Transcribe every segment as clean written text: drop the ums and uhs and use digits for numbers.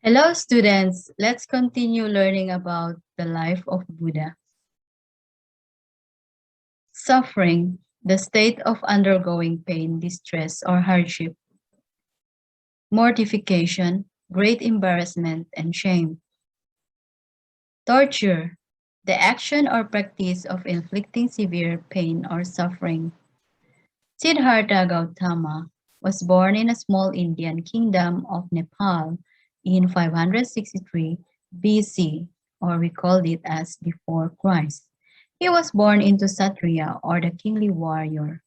Hello, students. Let's continue learning about the life of Buddha. Suffering, the state of undergoing pain, distress, or hardship. Mortification, great embarrassment and shame. Torture, the action or practice of inflicting severe pain or suffering. Siddhartha Gautama was born in a small Indian kingdom of Nepal in 563 BC, or we called it as before Christ. He was born into Satriya, or the kingly warrior.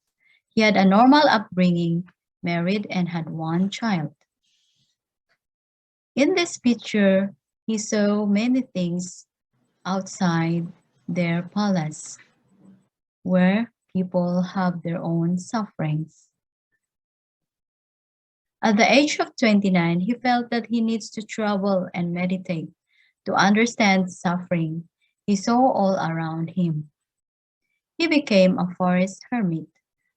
He had a normal upbringing, married, and had one child. In this picture, he saw many things outside their palace, where people have their own sufferings. At the age of 29, he felt that he needs to travel and meditate to understand suffering he saw all around him. He became a forest hermit,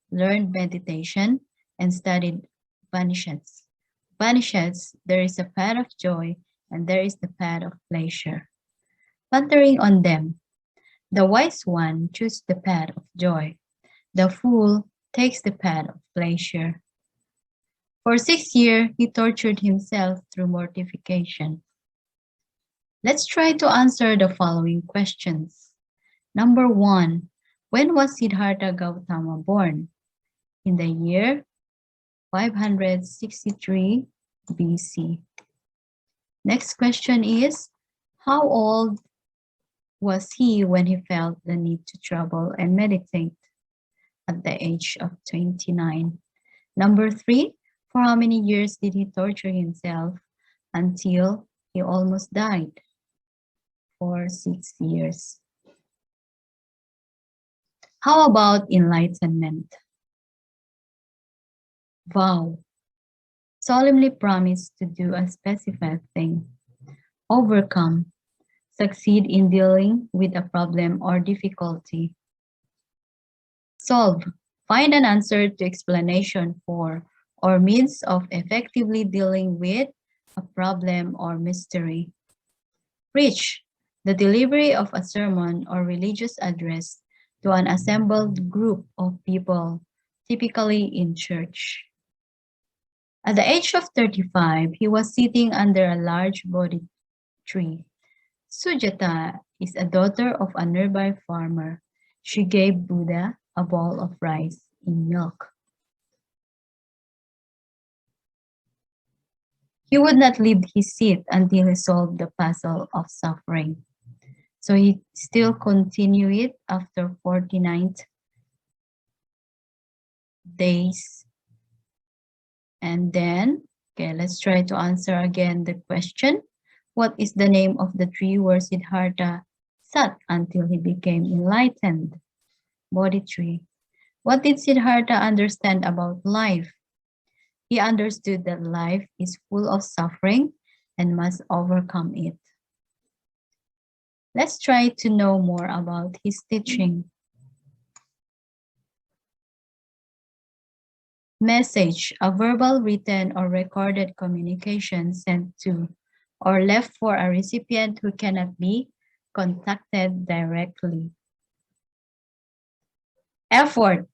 learned meditation, and studied Upanishads. Upanishads, there is a path of joy and there is the path of pleasure. Pondering on them, the wise one chooses the path of joy. The fool takes the path of pleasure. For 6 years, he tortured himself through mortification. Let's try to answer the following questions. Number 1, when was Siddhartha Gautama born? In the year 563 BC. Next question is, how old was he when he felt the need to travel and meditate? At the age of 29. Number 3, for how many years did he torture himself until he almost died? For 6 years. How about enlightenment? Vow. Solemnly promise to do a specified thing. Overcome. Succeed in dealing with a problem or difficulty. Solve. Find an answer to explanation for or means of effectively dealing with a problem or mystery. Preach. The delivery of a sermon or religious address to an assembled group of people, typically in church. At the age of 35, he was sitting under a large Bodhi tree. Sujata is a daughter of a nearby farmer. She gave Buddha a bowl of rice in milk. He would not leave his seat until he solved the puzzle of suffering. So he still continued it after 49th days. And then, okay, let's try to answer again the question. What is the name of the tree where Siddhartha sat until he became enlightened? Bodhi tree. What did Siddhartha understand about life? He understood that life is full of suffering and must overcome it. Let's try to know more about his teaching. Message, a verbal, written, or recorded communication sent to or left for a recipient who cannot be contacted directly. Effort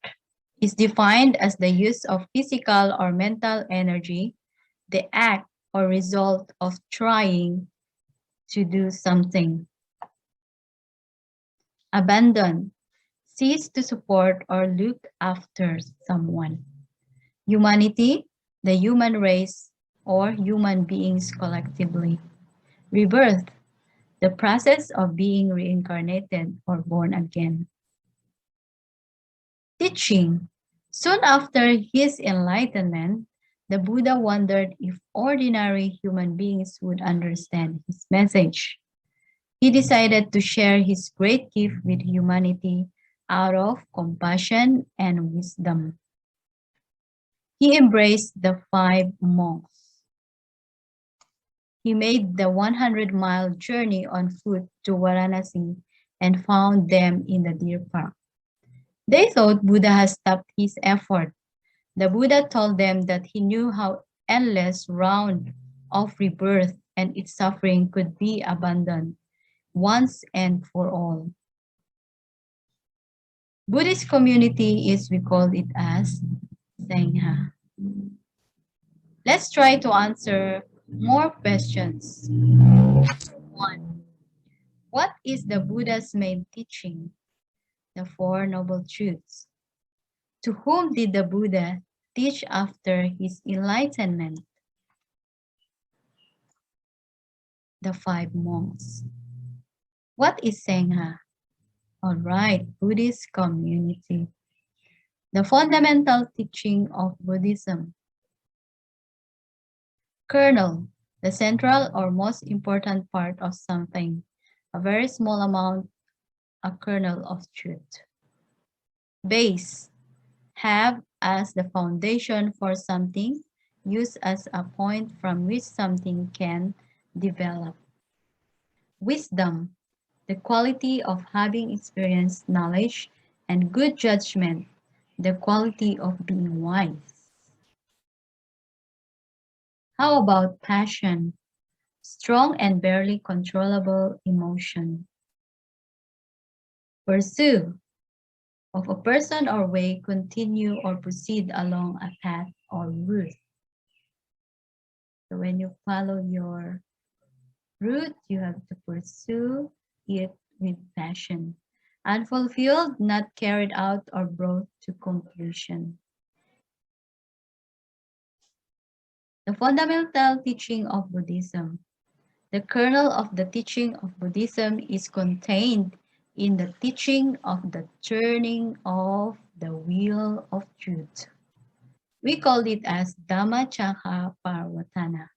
is defined as the use of physical or mental energy, the act or result of trying to do something. Abandon, cease to support or look after someone. Humanity, the human race or human beings collectively. Rebirth, the process of being reincarnated or born again. Teaching, soon after his enlightenment, the Buddha wondered if ordinary human beings would understand his message. He decided to share his great gift with humanity out of compassion and wisdom. He embraced the 5 monks. He made the 100-mile journey on foot to Varanasi and found them in the deer park. They thought Buddha had stopped his effort. The Buddha told them that he knew how endless round of rebirth and its suffering could be abandoned once and for all. Buddhist community is, we call it as Sangha. Let's try to answer more questions. 1. What is the Buddha's main teaching? The Four Noble Truths. To whom did the Buddha teach after his enlightenment? The five monks. What is Sangha? All right, Buddhist community. The fundamental teaching of Buddhism. Kernel, the central or most important part of something, a very small amount, a kernel of truth. Base, have as the foundation for something, use as a point from which something can develop. Wisdom, the quality of having experienced knowledge, and good judgment, the quality of being wise. How about passion? Strong and barely controllable emotion. Pursue, of a person or way, continue or proceed along a path or route. So when you follow your route, you have to pursue it with passion. Unfulfilled, not carried out or brought to completion. The fundamental teaching of Buddhism. The kernel of the teaching of Buddhism is contained in the teaching of the turning of the wheel of truth. We call it as Dhammacakkappavattana.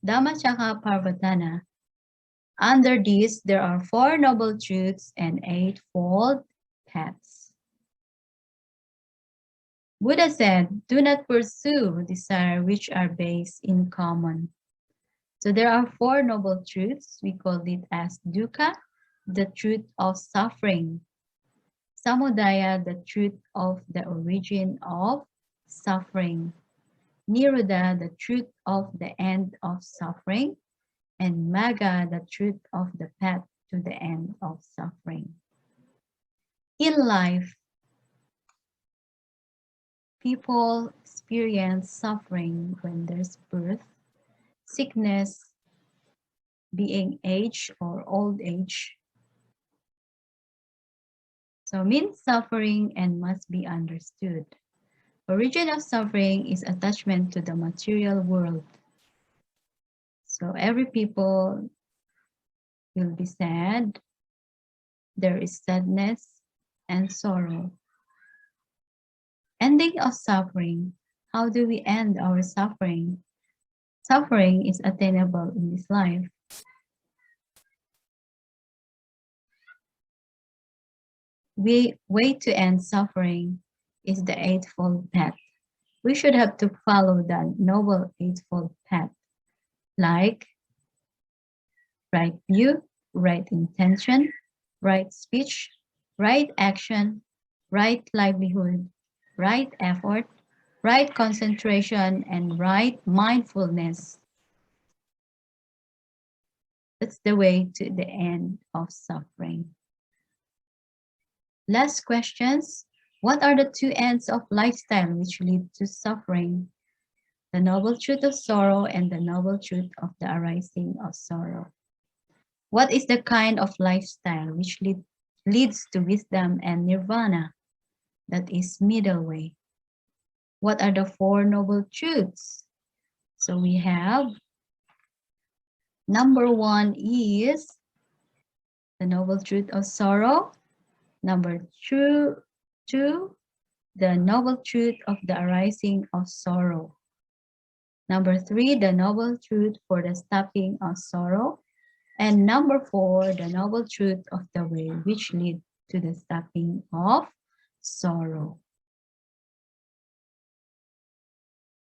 Dhammacakkappavattana. Under this, there are four noble truths and eightfold paths. Buddha said, do not pursue desire which are based in common. So there are four noble truths. We call it as dukkha, the truth of suffering. Samudaya, the truth of the origin of suffering. Nirodha, the truth of the end of suffering. And Magga, the truth of the path to the end of suffering. In life, people experience suffering when there's birth, sickness, being age or old age. So means suffering and must be understood. Origin of suffering is attachment to the material world. So every people will be sad. There is sadness and sorrow. Ending of suffering. How do we end our suffering? Suffering is attainable in this life. Way to end suffering is the Eightfold Path. We should have to follow the Noble Eightfold Path, like right view, right intention, right speech, right action, right livelihood, right effort, right concentration, and right mindfulness. That's the way to the end of suffering. Last questions. What are the two ends of lifestyle which lead to suffering? The noble truth of sorrow and the noble truth of the arising of sorrow. What is the kind of lifestyle which leads to wisdom and nirvana? That is middle way. What are the four noble truths? So we have number one is the noble truth of sorrow. Number two, the noble truth of the arising of sorrow. Number three, the noble truth for the stopping of sorrow. And number four, the noble truth of the way which lead to the stopping of sorrow.